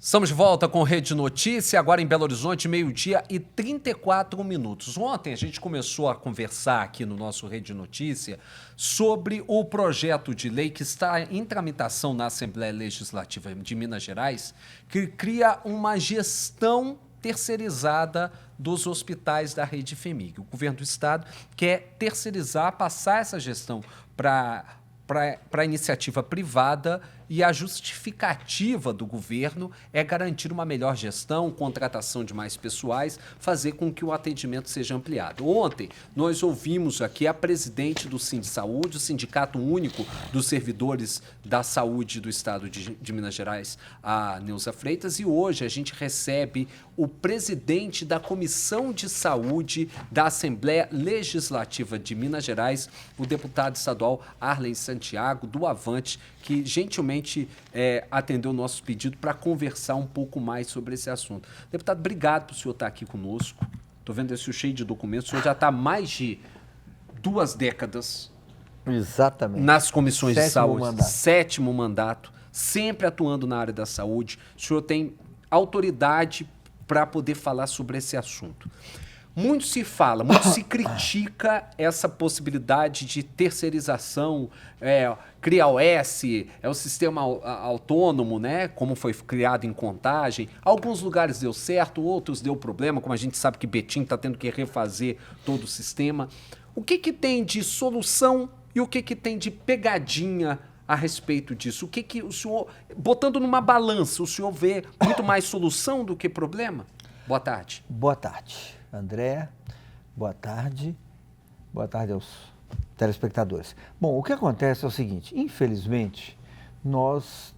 Estamos de volta com Rede Notícia, agora em Belo Horizonte, 12h34. Ontem a gente começou a conversar aqui no nosso Rede Notícia sobre o projeto de lei que está em tramitação na Assembleia Legislativa de Minas Gerais, que cria uma gestão terceirizada dos hospitais da rede FHEMIG. O governo do estado quer terceirizar, passar essa gestão para a iniciativa privada, e a justificativa do governo é garantir uma melhor gestão, contratação de mais pessoais, fazer com que o atendimento seja ampliado. Ontem, nós ouvimos aqui a presidente do Sindsaúde, o Sindicato Único dos Servidores da Saúde do Estado de Minas Gerais, a Neuza Freitas, e hoje a gente recebe o presidente da Comissão de Saúde da Assembleia Legislativa de Minas Gerais, o deputado estadual Arlen Santiago, do Avante, que gentilmente atendeu o nosso pedido para conversar um pouco mais sobre esse assunto. Deputado, obrigado por o senhor estar aqui conosco. Estou vendo esse cheio de documentos. O senhor já está há mais de 2 décadas. Exatamente. Nas comissões de saúde. Mandato. 7º mandato, sempre atuando na área da saúde. O senhor tem autoridade para poder falar sobre esse assunto. Muito se fala, muito se critica essa possibilidade de terceirização, CRIA-OS, o sistema autônomo, né, como foi criado em Contagem. Alguns lugares deu certo, outros deu problema, como a gente sabe que Betim está tendo que refazer todo o sistema. O que tem de solução e o que tem de pegadinha a respeito disso? O que o senhor, botando numa balança, o senhor vê muito mais solução do que problema? Boa tarde. Boa tarde, André. Boa tarde. Boa tarde aos telespectadores. Bom, o que acontece é o seguinte, infelizmente, nós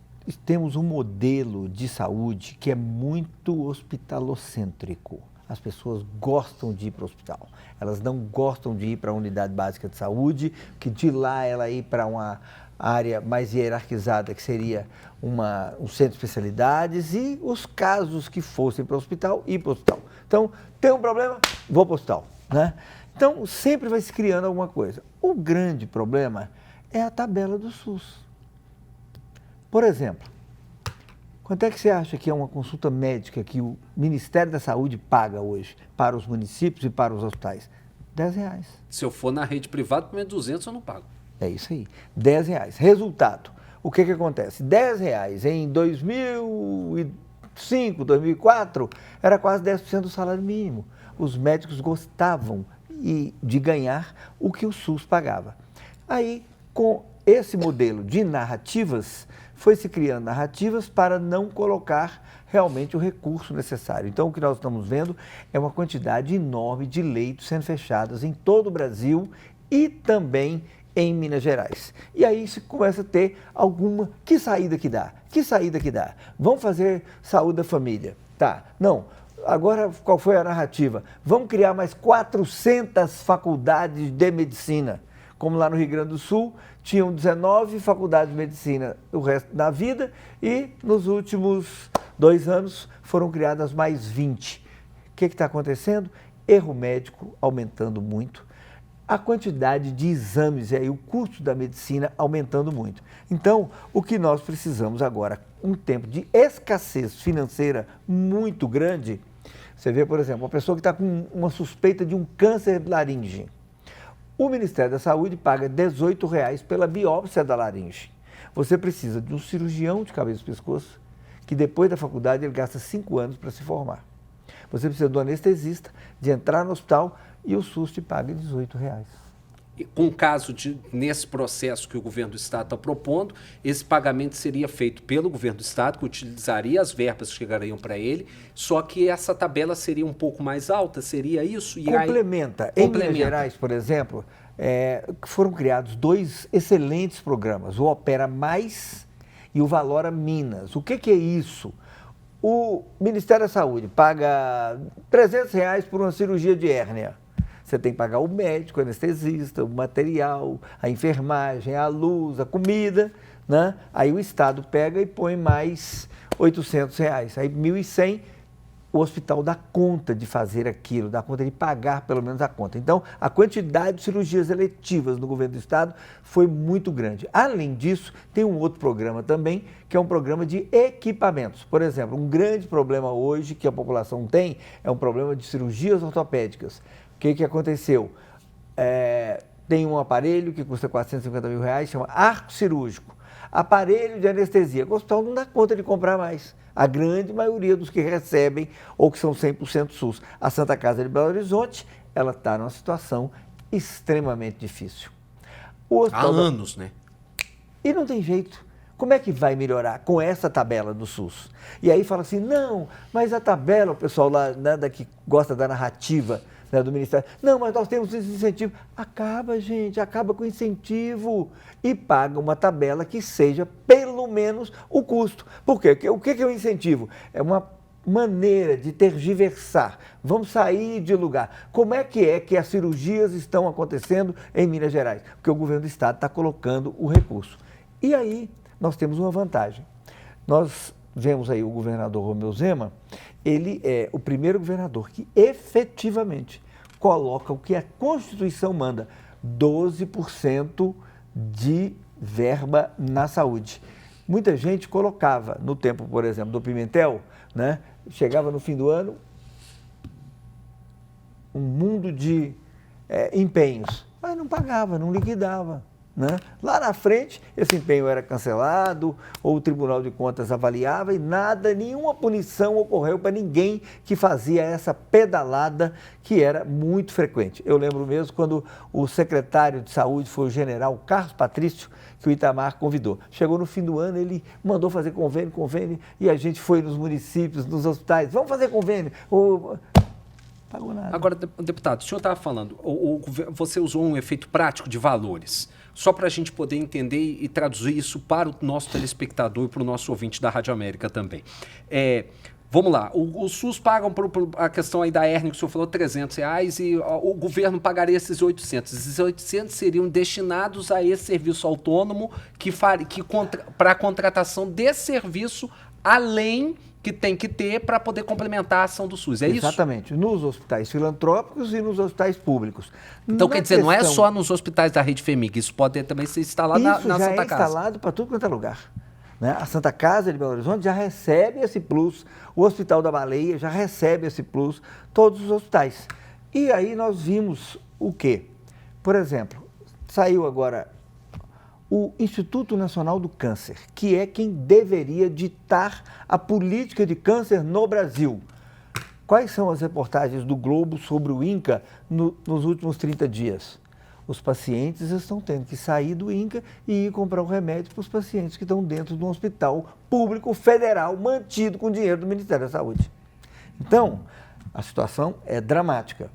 temos um modelo de saúde que é muito hospitalocêntrico. As pessoas gostam de ir para o hospital. Elas não gostam de ir para a unidade básica de saúde, que de lá ela ir para uma área mais hierarquizada, que seria um centro de especialidades, e os casos que fossem para o hospital, ir para o hospital. Então, tem um problema, vou para o hospital, né? Então, sempre vai se criando alguma coisa. O grande problema é a tabela do SUS. Por exemplo, quanto é que você acha que é uma consulta médica que o Ministério da Saúde paga hoje para os municípios e para os hospitais? R$10. Se eu for na rede privada, pelo menos 200 eu não pago. É isso aí, R$10. Resultado, o que acontece? R$10 em 2005, 2004, era quase 10% do salário mínimo. Os médicos gostavam de ganhar o que o SUS pagava. Aí, com esse modelo de narrativas, foi se criando narrativas para não colocar realmente o recurso necessário. Então, o que nós estamos vendo é uma quantidade enorme de leitos sendo fechados em todo o Brasil e também em Minas Gerais. E aí se começa a ter alguma... Que saída que dá? Que saída que dá? Vamos fazer saúde da família. Tá, não. Agora, qual foi a narrativa? Vamos criar mais 400 faculdades de medicina. Como lá no Rio Grande do Sul, tinham 19 faculdades de medicina o resto da vida, e nos últimos 2 anos foram criadas mais 20. O que está acontecendo? Erro médico aumentando muito, a quantidade de exames e aí o custo da medicina aumentando muito. Então, o que nós precisamos agora, um tempo de escassez financeira muito grande, você vê, por exemplo, uma pessoa que está com uma suspeita de um câncer de laringe. O Ministério da Saúde paga R$18 pela biópsia da laringe. Você precisa de um cirurgião de cabeça e pescoço, que depois da faculdade ele gasta 5 anos para se formar. Você precisa do anestesista, de entrar no hospital, e o SUS te paga R$18. E com o caso nesse processo que o governo do estado está propondo, esse pagamento seria feito pelo governo do estado, que utilizaria as verbas que chegariam para ele, só que essa tabela seria um pouco mais alta, seria isso? E complementa. Em Minas Gerais, por exemplo, foram criados 2 excelentes programas, o Opera Mais e o Valora Minas. O que é isso? O Ministério da Saúde paga R$300 por uma cirurgia de hérnia. Você tem que pagar o médico, o anestesista, o material, a enfermagem, a luz, a comida, né? Aí o Estado pega e põe mais R$800. Aí 1.100 o hospital dá conta de fazer aquilo, dá conta de pagar pelo menos a conta. Então, a quantidade de cirurgias eletivas no governo do estado foi muito grande. Além disso, tem um outro programa também, que é um programa de equipamentos. Por exemplo, um grande problema hoje que a população tem é um problema de cirurgias ortopédicas. O que aconteceu? Tem um aparelho que custa R$450 mil, chama arco cirúrgico. Aparelho de anestesia. O hospital não dá conta de comprar mais. A grande maioria dos que recebem ou que são 100% SUS. A Santa Casa de Belo Horizonte, ela está numa situação extremamente difícil. Há anos, né? E não tem jeito. Como é que vai melhorar com essa tabela do SUS? E aí fala assim, não, mas a tabela, o pessoal lá que gosta da narrativa, né, do Ministério, não, mas nós temos esse incentivo. Acaba, gente, acaba com o incentivo e paga uma tabela que seja pelo menos o custo. Por quê? O que é o incentivo? É uma maneira de tergiversar. Vamos sair de lugar. Como é que as cirurgias estão acontecendo em Minas Gerais? Porque o governo do estado está colocando o recurso. E aí nós temos uma vantagem. Nós vemos aí o governador Romeu Zema, ele é o primeiro governador que efetivamente coloca o que a Constituição manda, 12% de verba na saúde. Muita gente colocava, no tempo, por exemplo, do Pimentel, né, chegava no fim do ano, um mundo de empenhos, mas não pagava, não liquidava. Né? Lá na frente, esse empenho era cancelado, ou o Tribunal de Contas avaliava e nada, nenhuma punição ocorreu para ninguém que fazia essa pedalada que era muito frequente. Eu lembro mesmo quando o secretário de saúde foi o general Carlos Patrício, que o Itamar convidou. Chegou no fim do ano, ele mandou fazer convênio, e a gente foi nos municípios, nos hospitais, vamos fazer convênio. Pagou nada. Agora, deputado, o senhor estava falando, você usou um efeito prático de valores, só para a gente poder entender e traduzir isso para o nosso telespectador e para o nosso ouvinte da Rádio América também. Vamos lá, o SUS paga por a questão aí da hérnia que o senhor falou, R$300 e o governo pagaria esses 800. Esses 800 seriam destinados a esse serviço autônomo para a contratação desse serviço, além que tem que ter para poder complementar a ação do SUS, é isso? Exatamente, nos hospitais filantrópicos e nos hospitais públicos. Então, quer dizer, não é só nos hospitais da rede FHEMIG, isso pode também ser instalado na Santa Casa. Isso já é instalado para tudo quanto é lugar. Né? A Santa Casa de Belo Horizonte já recebe esse plus, o Hospital da Baleia já recebe esse plus, todos os hospitais. E aí nós vimos o quê? Por exemplo, saiu agora o Instituto Nacional do Câncer, que é quem deveria ditar a política de câncer no Brasil. Quais são as reportagens do Globo sobre o INCA nos últimos 30 dias? Os pacientes estão tendo que sair do INCA e ir comprar um remédio para os pacientes que estão dentro de um hospital público federal mantido com dinheiro do Ministério da Saúde. Então, a situação é dramática.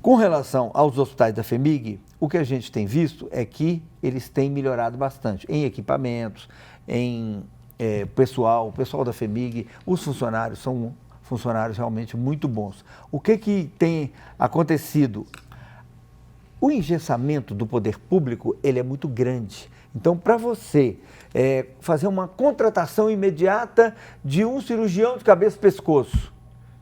Com relação aos hospitais da FHEMIG, o que a gente tem visto é que eles têm melhorado bastante em equipamentos, em pessoal. O pessoal da FHEMIG, os funcionários são funcionários realmente muito bons. O que tem acontecido? O engessamento do poder público, ele é muito grande. Então, para você fazer uma contratação imediata de um cirurgião de cabeça e pescoço,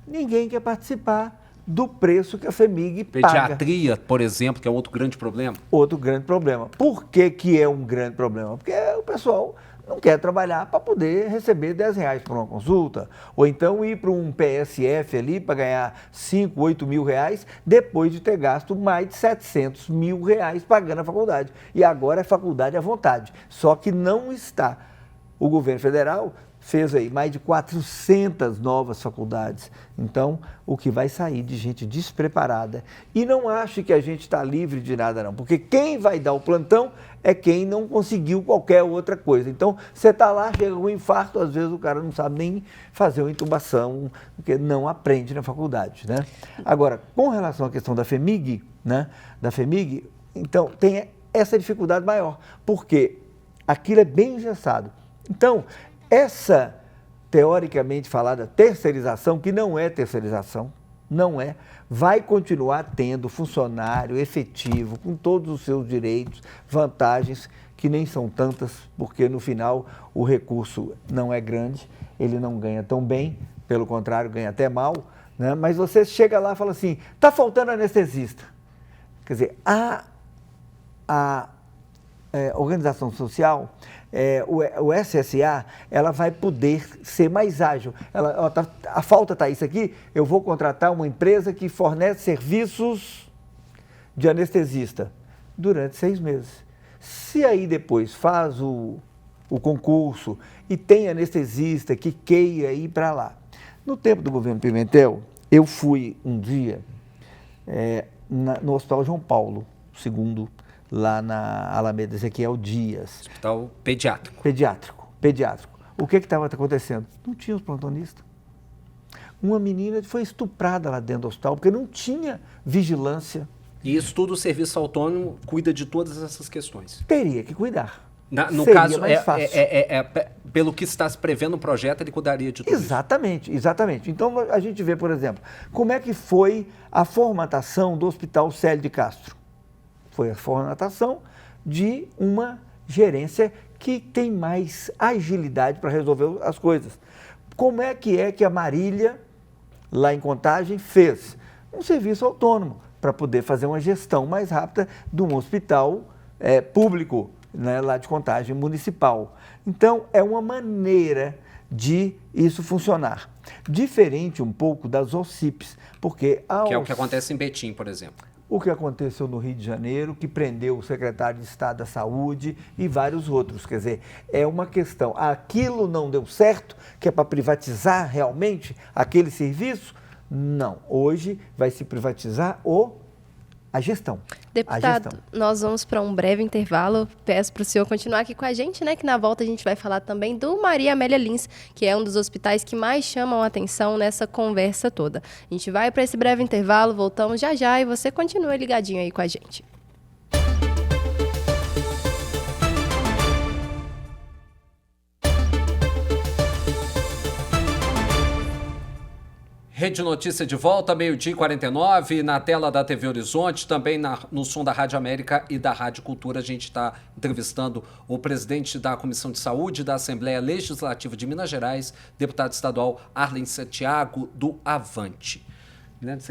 ninguém quer participar do preço que a FHEMIG paga. Pediatria, por exemplo, que é outro grande problema. Outro grande problema. Por que é um grande problema? Porque o pessoal não quer trabalhar para poder receber R$10 por uma consulta, ou então ir para um PSF ali para ganhar 5, 8 mil reais, depois de ter gasto mais de 700 mil reais pagando a faculdade. E agora é faculdade à vontade, só que não está. O governo federal fez aí mais de 400 novas faculdades. Então, o que vai sair de gente despreparada. E não ache que a gente está livre de nada, não. Porque quem vai dar o plantão é quem não conseguiu qualquer outra coisa. Então, você está lá, chega com um infarto, às vezes o cara não sabe nem fazer uma intubação, porque não aprende na faculdade, né? Agora, com relação à questão da FHEMIG, né? Então, tem essa dificuldade maior, porque aquilo é bem engessado. Então, essa, teoricamente falada, terceirização, que não é terceirização, não é, vai continuar tendo funcionário efetivo, com todos os seus direitos, vantagens, que nem são tantas, porque no final o recurso não é grande, ele não ganha tão bem, pelo contrário, ganha até mal, né? Mas você chega lá e fala assim, está faltando anestesista. Quer dizer, a organização social, o SSA, ela vai poder ser mais ágil. A falta está isso aqui, eu vou contratar uma empresa que fornece serviços de anestesista durante 6 meses. Se aí depois faz o concurso e tem anestesista que queira ir para lá. No tempo do governo Pimentel, eu fui um dia no Hospital João Paulo II, lá na Alameda Ezequiel Dias. Hospital pediátrico. Pediátrico. O que estava acontecendo? Não tinha os plantonistas. Uma menina foi estuprada lá dentro do hospital, porque não tinha vigilância. E isso tudo o serviço autônomo cuida de todas essas questões. Teria que cuidar. No caso, pelo que está se prevendo no projeto, ele cuidaria de tudo exatamente, isso. Exatamente. Então, a gente vê, por exemplo, como é que foi a formatação do Hospital Célio de Castro. Foi a formatação de uma gerência que tem mais agilidade para resolver as coisas. Como é que a Marília, lá em Contagem, fez? Um serviço autônomo para poder fazer uma gestão mais rápida de um hospital público, né, lá de Contagem municipal. Então, é uma maneira de isso funcionar. Diferente um pouco das OCIPs, porque... Que é o que acontece em Betim, por exemplo. O que aconteceu no Rio de Janeiro, que prendeu o secretário de Estado da Saúde e vários outros. Quer dizer, é uma questão. Aquilo não deu certo, que é para privatizar realmente aquele serviço? Não. Hoje vai se privatizar a gestão. Deputado, nós vamos para um breve intervalo. Peço para o senhor continuar aqui com a gente, né? Que na volta a gente vai falar também do Maria Amélia Lins, que é um dos hospitais que mais chamam a atenção nessa conversa toda. A gente vai para esse breve intervalo, voltamos já já e você continua ligadinho aí com a gente. Rede Notícia de volta, 12h49, na tela da TV Horizonte, também no som da Rádio América e da Rádio Cultura. A gente está entrevistando o presidente da Comissão de Saúde da Assembleia Legislativa de Minas Gerais, deputado estadual Arlen Santiago, do Avante. Leandro,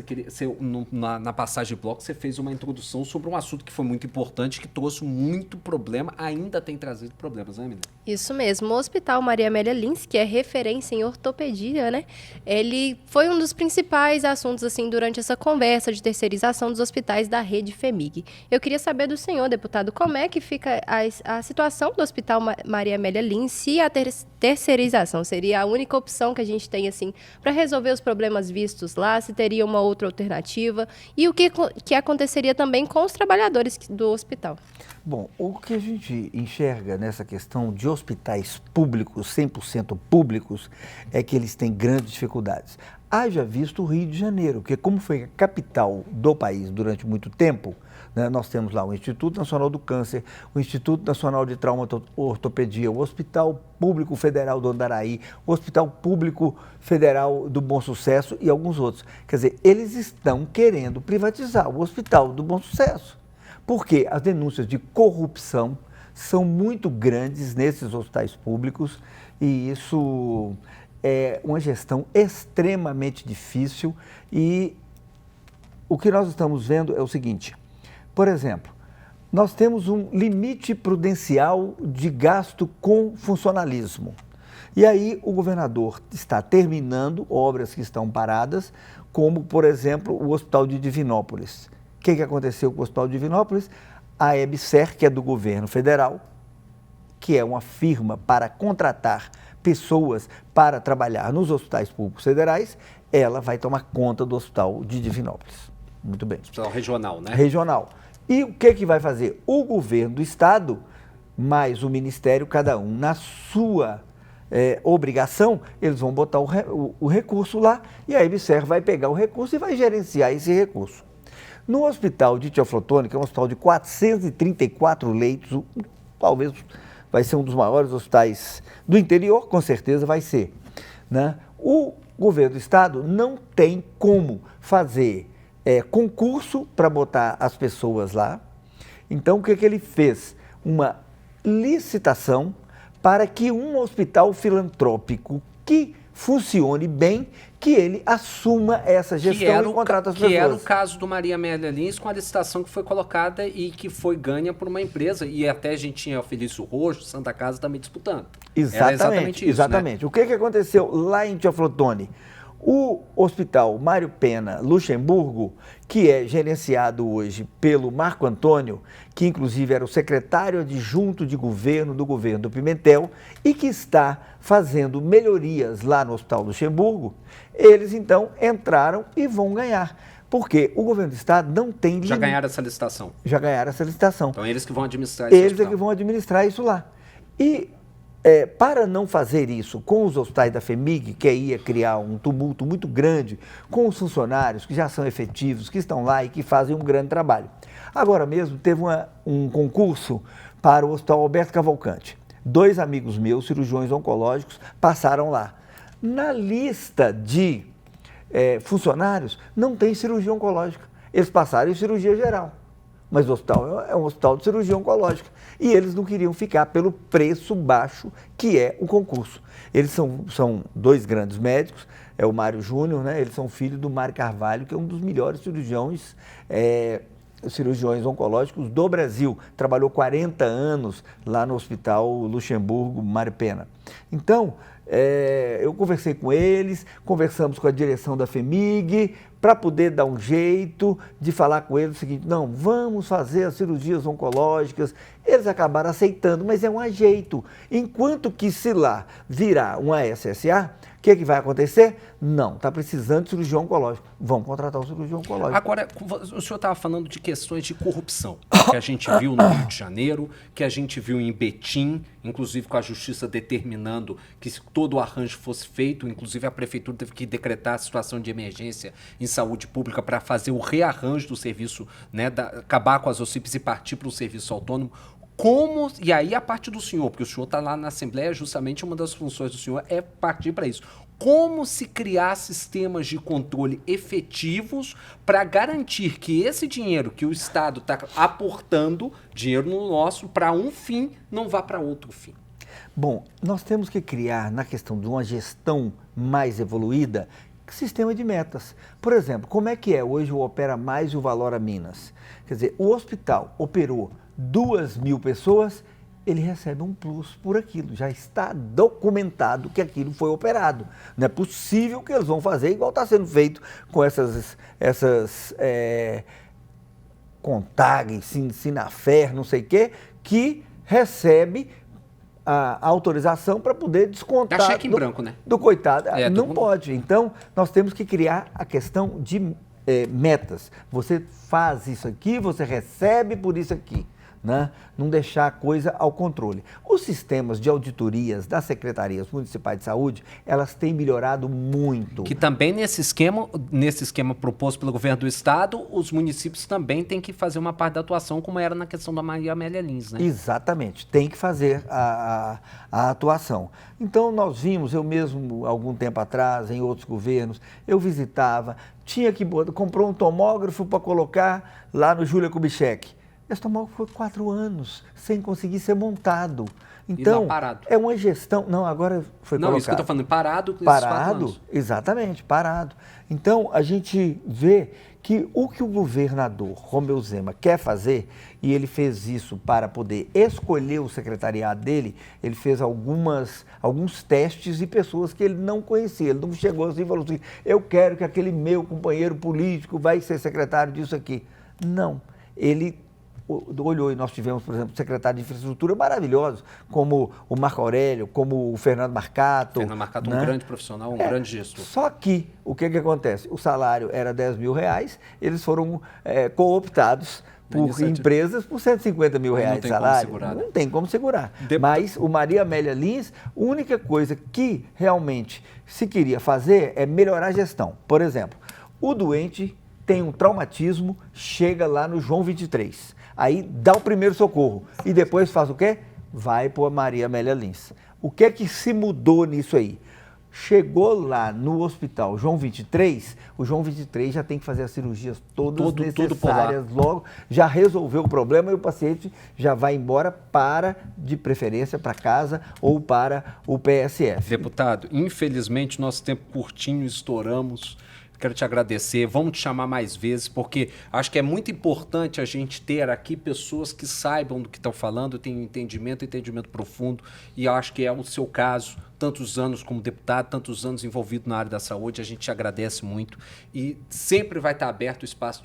na passagem de bloco, você fez uma introdução sobre um assunto que foi muito importante, que trouxe muito problema, ainda tem trazido problemas, né, menina? Isso mesmo. O Hospital Maria Amélia Lins, que é referência em ortopedia, né? Ele foi um dos principais assuntos, assim, durante essa conversa de terceirização dos hospitais da rede FEMIG. Eu queria saber do senhor, deputado, como é que fica a situação do Hospital Maria Amélia Lins, se a terceirização seria a única opção que a gente tem, assim, para resolver os problemas vistos lá, se teria uma outra alternativa, e o que aconteceria também com os trabalhadores do hospital? Bom, o que a gente enxerga nessa questão de hospitais públicos, 100% públicos, é que eles têm grandes dificuldades. Haja visto o Rio de Janeiro, que como foi a capital do país durante muito tempo, né, nós temos lá o Instituto Nacional do Câncer, o Instituto Nacional de Traumatortopedia, o Hospital Público Federal do Andaraí, o Hospital Público Federal do Bom Sucesso e alguns outros. Quer dizer, eles estão querendo privatizar o Hospital do Bom Sucesso, porque as denúncias de corrupção são muito grandes nesses hospitais públicos e isso é uma gestão extremamente difícil. E o que nós estamos vendo é o seguinte, por exemplo, nós temos um limite prudencial de gasto com funcionalismo. E aí o governador está terminando obras que estão paradas, como, por exemplo, o Hospital de Divinópolis. O que aconteceu com o Hospital de Divinópolis? A EBSER, que é do governo federal, que é uma firma para contratar pessoas para trabalhar nos hospitais públicos federais, ela vai tomar conta do Hospital de Divinópolis. Muito bem. Hospital regional, né? Regional. E o que vai fazer? O governo do estado, mais o ministério, cada um na sua obrigação, eles vão botar o recurso lá e a EBSER vai pegar o recurso e vai gerenciar esse recurso. No hospital de Teoflotone, que é um hospital de 434 leitos, talvez vai ser um dos maiores hospitais do interior, com certeza vai ser, né? O governo do estado não tem como fazer concurso para botar as pessoas lá. Então, o que ele fez? Uma licitação para que um hospital filantrópico que funcione bem, que ele assuma essa gestão e contrata as pessoas. Que era o caso do Maria Amélia Lins com a licitação que foi colocada e que foi ganha por uma empresa. E até a gente tinha o Felício Roxo, Santa Casa também disputando. Exatamente, isso, exatamente. Né? O que aconteceu lá em Teoflotone? O Hospital Mário Pena Luxemburgo, que é gerenciado hoje pelo Marco Antônio, que inclusive era o secretário adjunto de governo do governo do Pimentel e que está fazendo melhorias lá no Hospital Luxemburgo, eles então entraram e vão ganhar. Porque o governo do estado não tem limite. Já ganharam essa licitação. Já ganharam essa licitação. Então eles que vão administrar isso. Eles é que vão administrar isso lá. E para não fazer isso com os hospitais da FEMIG, que ia criar um tumulto muito grande com os funcionários que já são efetivos, que estão lá e que fazem um grande trabalho. Agora mesmo teve um concurso para o Hospital Alberto Cavalcante. 2 amigos meus, cirurgiões oncológicos, passaram lá. Na lista de funcionários não tem cirurgia oncológica. Eles passaram em cirurgia geral. Mas o hospital é um hospital de cirurgia oncológica. E eles não queriam ficar pelo preço baixo que é o concurso. Eles são 2 grandes médicos, é o Mário Júnior, né? Eles são filhos do Mário Carvalho, que é um dos melhores cirurgiões oncológicos do Brasil. Trabalhou 40 anos lá no Hospital Luxemburgo, Mário Pena. Então, eu conversei com eles, conversamos com a direção da FEMIG, para poder dar um jeito de falar com eles o seguinte: não, vamos fazer as cirurgias oncológicas. Eles acabaram aceitando, mas é um ajeito. Enquanto que se lá virar uma SSA, o que vai acontecer? Não, está precisando de cirurgião oncológico. Vamos contratar um cirurgião oncológico. Agora, o senhor estava falando de questões de corrupção, que a gente viu no Rio de Janeiro, que a gente viu em Betim, inclusive com a justiça determinando que todo o arranjo fosse feito, inclusive a prefeitura teve que decretar a situação de emergência em saúde pública para fazer o rearranjo do serviço, né, acabar com as OCPs e partir para o serviço autônomo. E aí a parte do senhor, porque o senhor está lá na Assembleia, justamente uma das funções do senhor é partir para isso. Como se criar sistemas de controle efetivos para garantir que esse dinheiro que o Estado está aportando, dinheiro nosso, para um fim, não vá para outro fim? Bom, nós temos que criar, na questão de uma gestão mais evoluída, sistema de metas. Por exemplo, como é que é hoje o Opera Mais e o Valora Minas? Quer dizer, o hospital operou 2.000 pessoas, ele recebe um plus por aquilo. Já está documentado que aquilo foi operado. Não é possível que eles vão fazer igual está sendo feito com essas CONTAG, Sinafer, não sei o quê, que recebe a autorização para poder descontar. Dá cheque em branco, né? Do coitado. Não pode. Então, nós temos que criar a questão de metas. Você faz isso aqui, você recebe por isso aqui. Né? Não deixar a coisa ao controle. Os sistemas de auditorias das secretarias municipais de saúde, elas têm melhorado muito. Que também nesse esquema proposto pelo governo do estado, os municípios também têm que fazer uma parte da atuação, como era na questão da Maria Amélia Lins, né? Exatamente, tem que fazer a atuação. Então nós vimos, eu mesmo, algum tempo atrás, em outros governos, eu visitava, comprou um tomógrafo para colocar lá no Júlia Kubitschek. Esse tomógrafo foi 4 anos sem conseguir ser montado. Então, é uma gestão... Não, agora foi colocado. Não, isso que eu estou falando, parado. Parado, exatamente, parado. Então, a gente vê que o governador Romeu Zema quer fazer, e ele fez isso para poder escolher o secretariado dele, ele fez alguns testes de pessoas que ele não conhecia. Ele não chegou assim e falou assim: eu quero que aquele meu companheiro político vai ser secretário disso aqui. Não, ele olhou, e nós tivemos, por exemplo, secretário de infraestrutura maravilhosos, como o Marco Aurélio, como o Fernando Marcato. Fernando Marcato, né? Um grande profissional, um grande gestor. Só que, o que acontece? O salário era R$10.000, eles foram cooptados por empresas por R$150 mil de salário. Não tem como segurar. Mas o Maria Amélia Lins, a única coisa que realmente se queria fazer é melhorar a gestão. Por exemplo, o doente tem um traumatismo, chega lá no João 23. Aí dá o primeiro socorro e depois faz o quê? Vai para a Maria Amélia Lins. O que é que se mudou nisso aí? Chegou lá no hospital João 23, o João 23 já tem que fazer as cirurgias todas necessárias logo, já resolveu o problema e o paciente já vai embora de preferência, para casa ou para o PSF. Deputado, infelizmente nosso tempo curtinho, estouramos. Quero te agradecer, vamos te chamar mais vezes, porque acho que é muito importante a gente ter aqui pessoas que saibam do que estão falando, tenham entendimento profundo, e acho que é o seu caso, tantos anos como deputado, tantos anos envolvido na área da saúde, a gente te agradece muito e sempre vai estar aberto o espaço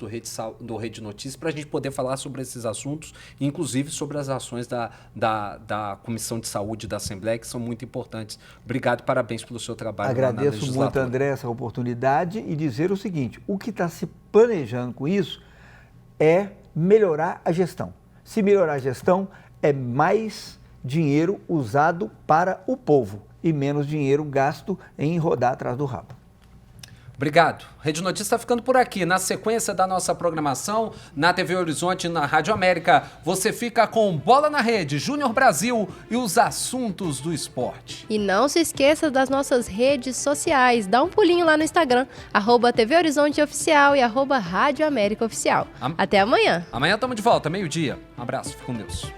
do Rede Notícias para a gente poder falar sobre esses assuntos, inclusive sobre as ações da Comissão de Saúde da Assembleia, que são muito importantes. Obrigado, parabéns pelo seu trabalho. Agradeço muito, André, essa oportunidade e dizer o seguinte, o que está se planejando com isso é melhorar a gestão. Se melhorar a gestão, é mais dinheiro usado para o povo e menos dinheiro gasto em rodar atrás do rabo. Obrigado. Rede Notícias está ficando por aqui. Na sequência da nossa programação, na TV Horizonte e na Rádio América, você fica com Bola na Rede, Júnior Brasil e os assuntos do esporte. E não se esqueça das nossas redes sociais. Dá um pulinho lá no Instagram, @TV Horizonte Oficial e @Rádio América Oficial. Até amanhã. Amanhã estamos de volta, meio-dia. Um abraço, fique com Deus.